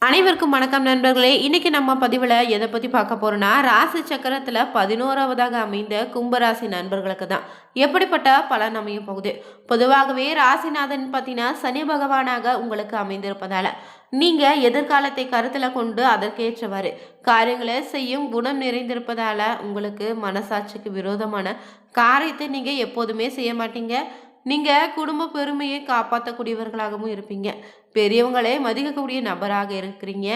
அனைவருக்கும் வணக்கம் நண்பர்களே. இன்னைக்கு நம்ம பதிவில் எதை பற்றி பார்க்க போறோம்னா, ராசி சக்கரத்தில் 11வதாக அமைந்த கும்பராசி நண்பர்களுக்கு தான் எப்படிப்பட்ட பலன் அமைய போகுது. பொதுவாகவே ராசிநாதன் பார்த்தீங்கன்னா சனி பகவானாக உங்களுக்கு அமைந்திருப்பதால நீங்கள் எதிர்காலத்தை கருத்தில் கொண்டு அதற்கேற்றவாறு காரியங்களை செய்யும் குணம் நிறைந்திருப்பதால உங்களுக்கு மனசாட்சிக்கு விரோதமான காரியத்தை நீங்கள் எப்போதுமே செய்ய மாட்டீங்க. நீங்கள் குடும்ப பெருமையை காப்பாற்றக்கூடியவர்களாகவும் இருப்பீங்க. பெரியவங்களே மதிக்கக்கூடிய நபராக இருக்கிறீங்க.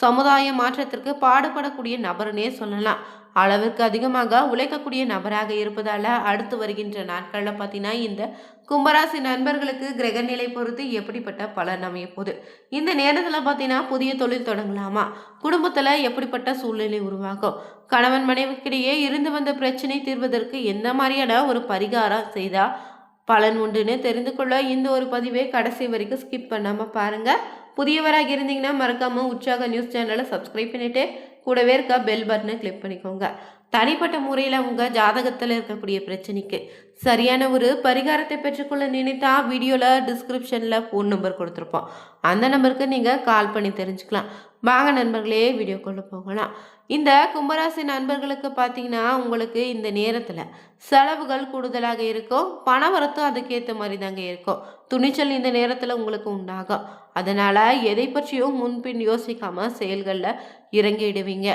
சமுதாய மாற்றத்திற்கு பாடுபடக்கூடிய நபர்னே சொல்லலாம். அளவிற்கு அதிகமாக உழைக்கக்கூடிய நபராக இருப்பதால அடுத்து வருகின்ற நாட்களில் பார்த்தீங்கன்னா இந்த கும்பராசி நண்பர்களுக்கு கிரகநிலை பொறுத்து எப்படிப்பட்ட பலன் அமைய போகுது. இந்த நேரத்தில் பார்த்தீங்கன்னா புதிய தொழில் தொடங்கலாமா, குடும்பத்தில் எப்படிப்பட்ட சூழ்நிலை உருவாகும், கணவன் மனைவிக்கிடையே இருந்து வந்த பிரச்சனை தீர்வதற்கு எந்த மாதிரியான ஒரு பரிகாரம் செய்தால் பலன் உண்டுன்னு தெரிந்து கொள்ள இந்த ஒரு பதிவை கடைசி வரைக்கும் ஸ்கிப் பண்ணாமல் பாருங்கள். புதியவராக இருந்தீங்கன்னா மறக்காமல் உற்சாக நியூஸ் சேனலை சப்ஸ்கிரைப் பண்ணிவிட்டு கூடவே இருக்க பெல் பட்டனை கிளிக் பண்ணிக்கோங்க. தனிப்பட்ட முறையில் உங்கள் ஜாதகத்தில் இருக்கக்கூடிய பிரச்சனைக்கு சரியான ஒரு பரிகாரத்தை பெற்றுக்கொள்ள நினைத்தா வீடியோவில் டிஸ்கிரிப்ஷனில் ஃபோன் நம்பர் கொடுத்துருப்போம். அந்த நம்பருக்கு நீங்கள் கால் பண்ணி தெரிஞ்சுக்கலாம். வாங்க நண்பர்களே வீடியோக்குள்ளே போகலாம். இந்த கும்பராசி நண்பர்களுக்கு பார்த்தீங்கன்னா உங்களுக்கு இந்த நேரத்தில் செலவுகள் கூடுதலாக இருக்கும். பணவரத்தும் அதுக்கேற்ற மாதிரி தாங்க இருக்கும். துணிச்சல் இந்த நேரத்தில் உங்களுக்கு உண்டாகும். அதனால் எதை பற்றியும் முன்பின் யோசிக்காமல் செயல்களில் இறங்கிடுவீங்க.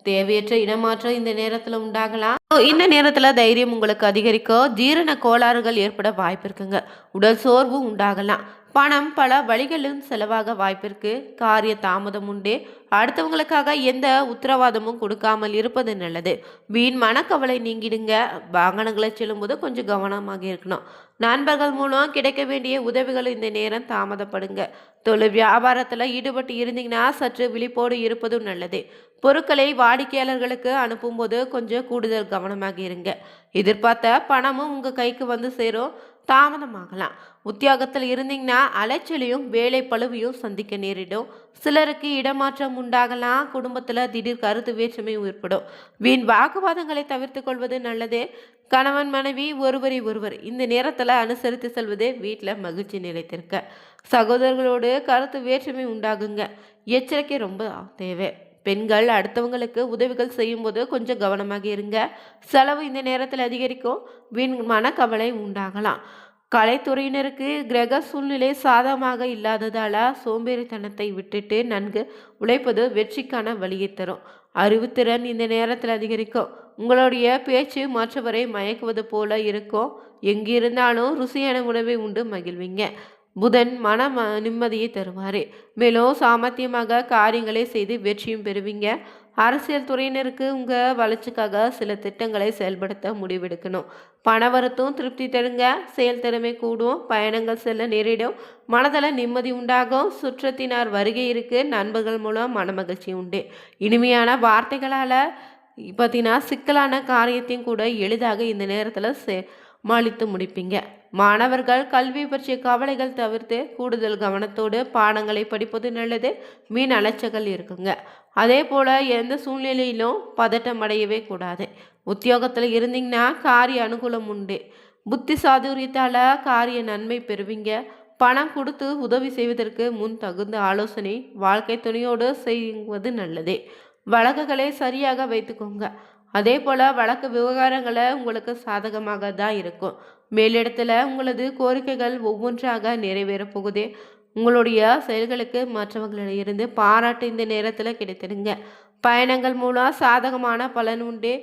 தேவையற்ற இடமாற்றம் இந்த நேரத்தில் உண்டாகலாம். இந்த நேரத்தில் தைரியம் உங்களுக்கு அதிகரிக்கும். ஜீரண கோளாறுகள் ஏற்பட வாய்ப்பு இருக்குங்க. உடல் சோர்வு உண்டாகலாம். பணம் பல வழிகளிலும் செலவாக வாய்ப்பிற்கு. காரிய தாமதம் உண்டு. அடுத்தவங்களுக்காக எந்த உத்தரவாதமும் கொடுக்காமல் இருப்பது நல்லது. வீண் மனக்கவலை நீங்கிடுங்க. வாகனங்களை செல்லும்போது கொஞ்சம் கவனமாக இருக்கணும். நண்பர்கள் மூலம் கிடைக்க வேண்டிய உதவிகள் இந்த நேரம் தாமதப்படுங்க. தொழில் வியாபாரத்தில் ஈடுபட்டு இருந்தீங்கன்னா சற்று விழிப்போடு இருப்பதும் நல்லது. பொருட்களை வாடிக்கையாளர்களுக்கு அனுப்பும்போது கொஞ்சம் கூடுதல் கவனமாக இருங்க. எதிர்பார்த்த பணமும் உங்கள் கைக்கு வந்து சேரும். தாமதமாகலாம். உத்தியோகத்தில் இருந்தீங்கன்னா அலைச்சலையும் வேலை பழுவையும் சந்திக்க நேரிடும். சிலருக்கு இடமாற்றம் உண்டாகலாம். குடும்பத்தில் திடீர் கருத்து வேற்றுமை ஏற்படும். வீண் வாக்குவாதங்களை தவிர்த்து கொள்வது நல்லது. கணவன் மனைவி ஒருவரை ஒருவர் இந்த நேரத்தில் அனுசரித்து செல்வதே வீட்டில் மகிழ்ச்சி நிலைத்திருக்க. சகோதரர்களோடு கருத்து வேற்றுமை உண்டாகுங்க. எச்சரிக்கை ரொம்ப தேவை. பெண்கள் அடுத்தவங்களுக்கு உதவிகள் செய்யும்போது கொஞ்சம் கவனமாக இருங்க. செலவு இந்த நேரத்தில் அதிகரிக்கும். வீண் மனக்கவலை உண்டாகலாம். கலைத்துறையினருக்கு கிரக சூழ்நிலை சாதகமாக இல்லாததால் சோம்பேறித்தனத்தை விட்டுட்டு நன்கு உழைப்பது வெற்றிக்கான வழியை தரும். அறிவுத்திறன் இந்த நேரத்தில் அதிகரிக்கும். உங்களுடைய பேச்சு மற்றவரை மயக்குவது போல இருக்கும். எங்கிருந்தாலும் ருசியான உணவை உண்டு மகிழ்வீங்க. புதன் மன நிம்மதியை தருவார். மேலும் சாமர்த்தியமாக காரியங்களை செய்து வெற்றியும் பெறுவீங்க. அரசியல் துறையினருக்கு உங்கள் வளர்ச்சிக்காக சில திட்டங்களை செயல்படுத்த முடிவெடுக்கணும். பணவரத்தும் திருப்தி தருங்க. செயல் திறமை கூடும். பயணங்கள் செல்ல நேரிடும். மனதில் நிம்மதி உண்டாகும். சுற்றத்தினார் வருகை இருக்கு. நண்பர்கள் மூலம் மனமகிழ்ச்சி உண்டு. இனிமையான வார்த்தைகளால் பார்த்தீங்கன்னா சிக்கலான காரியத்தையும் கூட எளிதாக இந்த நேரத்தில் சமாளித்து முடிப்பீங்க. மாணவர்கள் கல்வி பற்றிய கவலைகள் தவிர்த்து கூடுதல் கவனத்தோடு பாடங்களை படிப்பது நல்லது. மீன் அலைச்சல்கள் இருக்குங்க. அதே போல் எந்த சூழ்நிலையிலும் பதட்டம் அடையவே கூடாது. உத்தியோகத்தில் இருந்தீங்கன்னா காரிய அனுகூலம் உண்டு. புத்தி சாதுரியத்தால் காரிய நன்மை பெறுவீங்க. பணம் கொடுத்து உதவி செய்வதற்கு முன் தகுந்த ஆலோசனை வாழ்க்கை துணையோடு செய்வது நல்லது. வழக்குகளை சரியாக வைத்துக்கோங்க. அதே போல் வழக்கு விவகாரங்களை உங்களுக்கு சாதகமாக தான் இருக்கும். மேலிடத்தில் உங்களது கோரிக்கைகள் ஒவ்வொன்றாக நிறைவேறப் போகுது. உங்களுடைய செயல்களுக்கு மற்றவர்களிலிருந்து பாராட்டு இந்த நேரத்தில் கிடைத்திடுங்க. பயணங்கள் மூலம் சாதகமான பலன் உண்டு.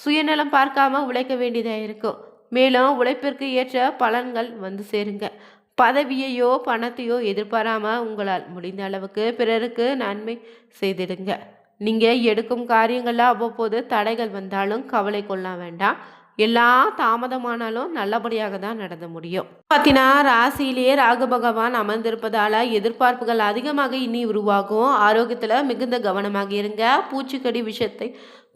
சுயநலம் பார்க்காம உழைக்க வேண்டியதாக இருக்கும். மேலும் உழைப்பிற்கு ஏற்ற பலன்கள் வந்து சேருங்க. பதவியையோ பணத்தையோ எதிர்பாராம உங்களால் முடிந்த அளவுக்கு பிறருக்கு நன்மை செய்திடுங்க. நீங்கள் எடுக்கும் காரியங்களில் அவ்வப்போது தடைகள் வந்தாலும் கவலை கொள்ள வேண்டாம். எல்லாம் தாமதமானாலும் நல்லபடியாக தான் நடந்து முடியும். பார்த்தீங்கன்னா ராசியிலேயே ராகு பகவான் அமர்ந்திருப்பதால் எதிர்பார்ப்புகள் அதிகமாக இனி உருவாகும். ஆரோக்கியத்தில் மிகுந்த கவனமாக இருங்க. பூச்சிக்கடி விஷயத்தை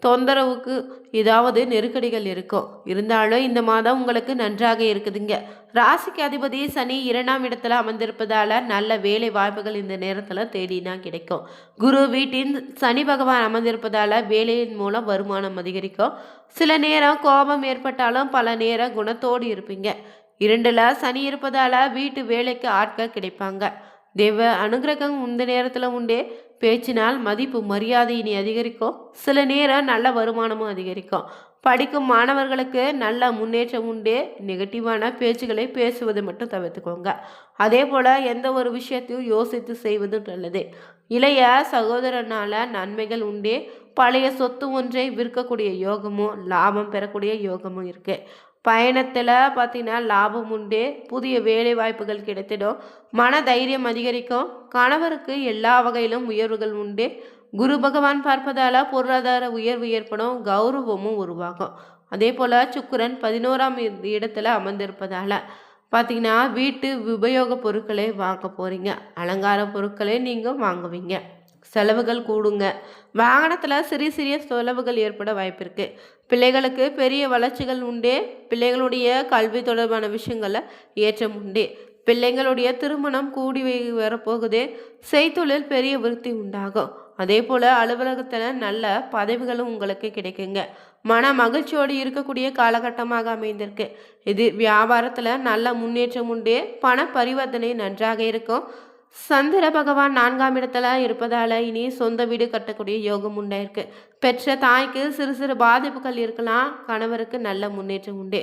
தொந்தரவுக்கு ஏதாவது நெருக்கடிகள் இருக்கும். இருந்தாலும் இந்த மாதம் உங்களுக்கு நன்றாக இருக்குதுங்க. ராசிக்கு அதிபதி சனி 2ஆம் இடத்துல அமர்ந்திருப்பதால நல்ல வேலை வாய்ப்புகள் இந்த நேரத்தில் தேடினா கிடைக்கும். குரு வீட்டின் சனி பகவான் அமர்ந்திருப்பதால வேலையின் மூலம் வருமானம் அதிகரிக்கும். சில நேரம் கோபம் ஏற்பட்டாலும் பல நேரம் குணத்தோடு இருப்பீங்க. 2ல் சனி இருப்பதால வீட்டு வேலைக்கு ஆட்கள் கிடைப்பாங்க. தெய்வ அனுகிரகம் இந்த நேரத்தில் உண்டு. பேச்சினால் மதிப்பு மரியாதை இனி அதிகரிக்கும். சில நேரம் நல்ல வருமானமும் அதிகரிக்கும். படிக்கும் மாணவர்களுக்கு நல்ல முன்னேற்றம் உண்டு. நெகட்டிவான பேச்சுகளை பேசுவது மட்டும் தவிர்த்துக்கோங்க. அதே போல் எந்த ஒரு விஷயத்தையும் யோசித்து செய்வது நல்லது. இளைய சகோதரனால நன்மைகள் உண்டு. பழைய சொத்து ஒன்றை விற்கக்கூடிய யோகமும் லாபம் பெறக்கூடிய யோகமும் இருக்குது. பயணத்தில் பார்த்தீங்கன்னா லாபம் உண்டு. புதிய வேலை வாய்ப்புகள் கிடைத்திடும். மன தைரியம் அதிகரிக்கும். கணவருக்கு எல்லா வகையிலும் உயர்வுகள் உண்டு. குரு பகவான் பார்ப்பதால் பொருளாதார உயர்வு ஏற்படும். கௌரவமும் உருவாகும். அதே போல் சுக்கிரன் 11ஆம் இடத்துல அமர்ந்திருப்பதால் பார்த்தீங்கன்னா வீட்டு உபயோக பொருட்களை வாங்க போகிறீங்க. அலங்கார பொருட்களை நீங்கள் வாங்குவீங்க. செலவுகள் கூடுங்க. வாகனத்தில் சிறிய சிறிய செலவுகள் ஏற்பட வாய்ப்பு இருக்குது. பிள்ளைகளுக்கு பெரிய வளர்ச்சிகள் உண்டு. பிள்ளைகளுடைய கல்வி தொடர்பான விஷயங்களில் ஏற்றம் உண்டு. பிள்ளைங்களுடைய திருமணம் கூடி வரப்போகுது. செய்தொழில் பெரிய விருத்தி உண்டாகும். அதே போல் அலுவலகத்தில் நல்ல பதவிகளும் உங்களுக்கு கிடைக்குங்க. மன மகிழ்ச்சியோடு இருக்கக்கூடிய காலகட்டமாக அமைந்திருக்கு. இது வியாபாரத்தில் நல்ல முன்னேற்றம் உண்டு. பண பரிவர்த்தனை நன்றாக இருக்கும். சந்திர பகவான் 4ஆம் இடத்துல இருப்பதால் இனி சொந்த வீடு கட்டக்கூடிய யோகம் உண்டாயிருக்கு. பெற்ற தாய்க்கு சிறு சிறு பாதிப்புகள் இருக்கலாம். கணவருக்கு நல்ல முன்னேற்றம் உண்டு.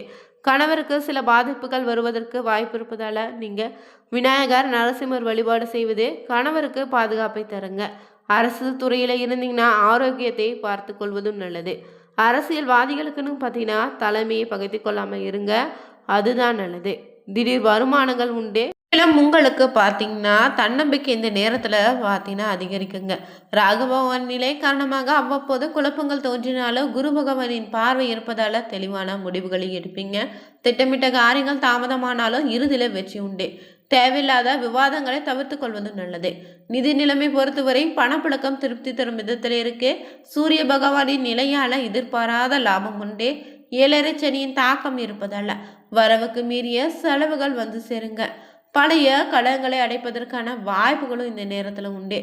கணவருக்கு சில பாதிப்புகள் வருவதற்கு வாய்ப்பு இருப்பதால் நீங்கள் விநாயகர் நரசிம்மர் வழிபாடு செய்வது கணவருக்கு பாதுகாப்பை தருங்க. அரசு துறையில் இருந்தீங்கன்னா ஆரோக்கியத்தை பார்த்து கொள்வதும் நல்லது. அரசியல்வாதிகளுக்குன்னு பார்த்தீங்கன்னா தலைமையை பகைத்து கொள்ளாமல் இருங்க. அதுதான் நல்லது. திடீர் வருமானங்கள் உண்டு. மேலும் உங்களுக்கு பார்த்தீங்கன்னா தன்னம்பிக்கை இந்த நேரத்தில் பார்த்தீங்கன்னா அதிகரிக்குங்க. ராகு பகவான் நிலை காரணமாக அவ்வப்போது குழப்பங்கள் தோன்றினாலும் குரு பகவானின் பார்வை இருப்பதால் தெளிவான முடிவுகளை எடுப்பீங்க. திட்டமிட்ட காரியங்கள் தாமதமானாலும் இறுதியில் வெற்றி உண்டு. தேவையில்லாத விவாதங்களை தவிர்த்து கொள்வது நல்லது. நிதி நிலைமை பொறுத்தவரை பணப்புழக்கம் திருப்தி தரும் விதத்தில் இருக்கு. சூரிய பகவானின் நிலையால் எதிர்பாராத லாபம் உண்டு. 7.5 சனியின் தாக்கம் இருப்பதால் வரவுக்கு மீறிய செலவுகள் வந்து சேருங்க. பழைய கடன்களை அடைப்பதற்கான வாய்ப்புகளும் இந்த நேரத்தில் உண்டு.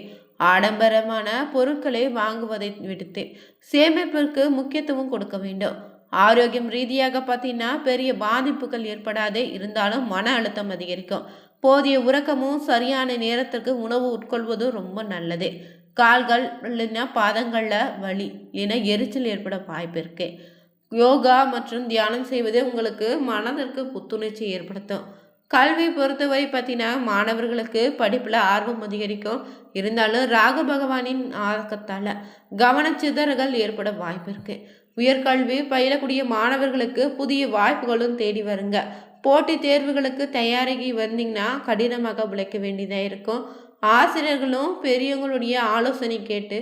ஆடம்பரமான பொருட்களை வாங்குவதை விடுத்து சேமிப்பிற்கு முக்கியத்துவம் கொடுக்க வேண்டும். ஆரோக்கியம் ரீதியாக பார்த்தீங்கன்னா பெரிய பாதிப்புகள் ஏற்படாதே இருந்தாலும் மன அழுத்தம் அதிகரிக்கும். போதிய உறக்கமும் சரியான நேரத்திற்கு உணவு உட்கொள்வதும் ரொம்ப நல்லது. கால்கள் இல்லைன்னா பாதங்களில் வலி இல்லைன்னா எரிச்சல் ஏற்பட வாய்ப்பு இருக்கு. யோகா மற்றும் தியானம் செய்வது உங்களுக்கு மனதிற்கு புத்துணர்ச்சி ஏற்படுத்தும். கல்வி பொறுத்தவரை பார்த்தீங்கன்னா மாணவர்களுக்கு படிப்பில் ஆர்வம் அதிகரிக்கும். இருந்தாலும் ராகு பகவானின் ஆக்கத்தால் கவனச்சிதறல்கள் ஏற்பட வாய்ப்பு இருக்கு. உயர்கல்வி பயிலக்கூடிய மாணவர்களுக்கு புதிய வாய்ப்புகளும் தேடி வருங்க. போட்டி தேர்வுகளுக்கு தயாரிக்கி வந்தீங்கன்னா கடினமாக உழைக்க வேண்டியதாக இருக்கும். ஆசிரியர்களும் பெரியவங்களுடைய ஆலோசனை கேட்டு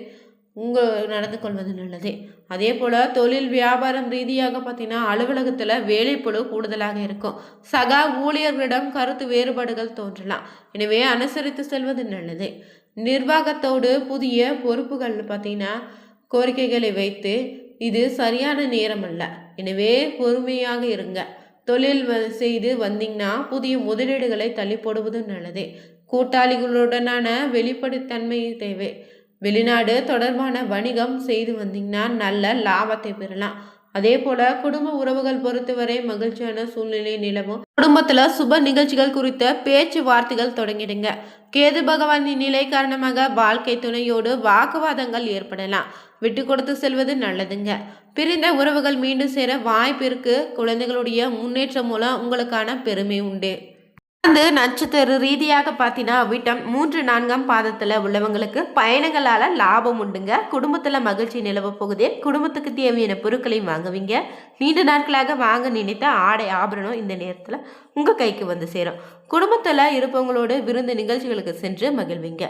நடந்து கொள்வது நல்லது. அதே போல் தொழில் வியாபாரம் ரீதியாக பார்த்தீங்கன்னா அலுவலகத்தில் வேலைப்பளு கூடுதலாக இருக்கும். சக ஊழியர்களிடம் கருத்து வேறுபாடுகள் தோன்றலாம். எனவே அனுசரித்து செல்வது நல்லது. நிர்வாகத்தோடு புதிய பொறுப்புகள் பார்த்தீங்கன்னா கோரிக்கைகளை வைத்து இது சரியான நேரம் அல்ல. எனவே பொறுமையாக இருங்க. தொழில் செய்து வந்தீங்கன்னா புதிய முதலீடுகளை தள்ளி போடுவதும் நல்லது. கூட்டாளிகளுடனான வெளிப்படைத்தன்மை தேவை. வெளிநாடு தொடர்பான வணிகம் செய்து வந்தீங்கன்னா நல்ல லாபத்தை பெறலாம். அதே போல குடும்ப உறவுகள் பொறுத்தவரை மகிழ்ச்சியான சூழ்நிலை நிலவும். குடும்பத்துல சுப நிகழ்ச்சிகள் குறித்த பேச்சுவார்த்தைகள் தொடங்கிடுங்க. கேது பகவானின் நிலை காரணமாக வாழ்க்கை துணையோடு வாக்குவாதங்கள் ஏற்படலாம். விட்டு கொடுத்து செல்வது நல்லதுங்க. பிரிந்த உறவுகள் மீண்டும் சேர வாய்ப்பு இருக்கு. குழந்தைகளுடைய முன்னேற்றம் மூலம் உங்களுக்கான பெருமை உண்டு. நட்சத்திர ரீதியாக பார்த்தீங்கன்னா விட்டம் 3, 4ஆம் பாதத்தில் உள்ளவங்களுக்கு பயணங்களால் லாபம் உண்டுங்க. குடும்பத்தில் மகிழ்ச்சி நிலவ போகுது. குடும்பத்துக்கு தேவையான பொருட்களை வாங்குவீங்க. நீண்ட நாட்களாக வாங்க நினைத்த ஆடை ஆபரணம் இந்த நேரத்தில் உங்கள் கைக்கு வந்து சேரும். குடும்பத்தில் இருப்பவங்களோடு விருந்து நிகழ்ச்சிகளுக்கு சென்று மகிழ்வீங்க.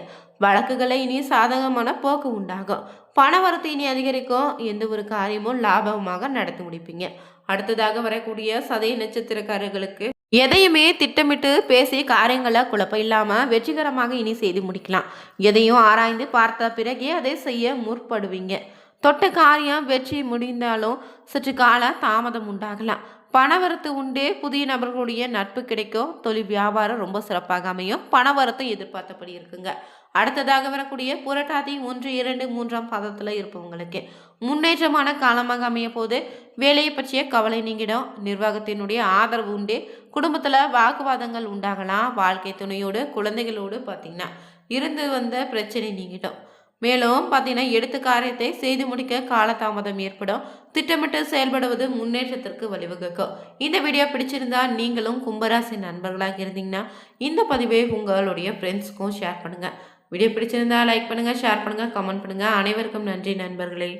வழக்குகளை இனி சாதகமான போக்கு உண்டாகும். பண வரத்து இனி அதிகரிக்கும். எந்த ஒரு காரியமும் லாபமாக நடத்தி முடிப்பீங்க. அடுத்ததாக வரக்கூடிய சதய நட்சத்திரக்காரர்களுக்கு எதையுமே திட்டமிட்டு பேசி காரியங்களை குழப்பம் இல்லாமல் வெற்றிகரமாக இனி செய்து முடிக்கலாம். எதையும் ஆராய்ந்து பார்த்த பிறகே அதை செய்ய முற்படுவீங்க. தொட்ட காரியம் வெற்றி முடிந்தாலும் சற்று கால தாமதம் உண்டாகலாம். பணவரத்து உண்டு. புதிய நபர்களுடைய நட்பு கிடைக்கும். தொழில் வியாபாரம் ரொம்ப சிறப்பாக அமையும். பணவரத்து எதிர்பார்த்தபடி இருக்குங்க. அடுத்ததாக வரக்கூடிய புரட்டாதி 1, 2, 3ஆம் பாதத்தில் இருப்பவங்களுக்கு முன்னேற்றமான காலமாக அமைய போது வேலையை பற்றிய கவலை நீங்கிடும். நிர்வாகத்தினுடைய ஆதரவு உண்டு. குடும்பத்தில் வாக்குவாதங்கள் உண்டாகலாம். வாழ்க்கை துணையோடு குழந்தைகளோடு பார்த்தீங்கன்னா இருந்து வந்த பிரச்சனை நீங்கிட்டோம். மேலும் பார்த்தீங்கன்னா எடுத்த காரியத்தை செய்து முடிக்க காலதாமதம் ஏற்படும். திட்டமிட்டு செயல்படுவது முன்னேற்றத்திற்கு வழிவகுக்கும். இந்த வீடியோ பிடிச்சிருந்தா நீங்களும் கும்பராசி நண்பர்களாக இருந்தீங்கன்னா இந்த பதிவை உங்களுடைய ஃப்ரெண்ட்ஸ்க்கும் ஷேர் பண்ணுங்க. வீடியோ பிடிச்சிருந்தா லைக் பண்ணுங்க, ஷேர் பண்ணுங்க, கமெண்ட் பண்ணுங்க. அனைவருக்கும் நன்றி நண்பர்களே.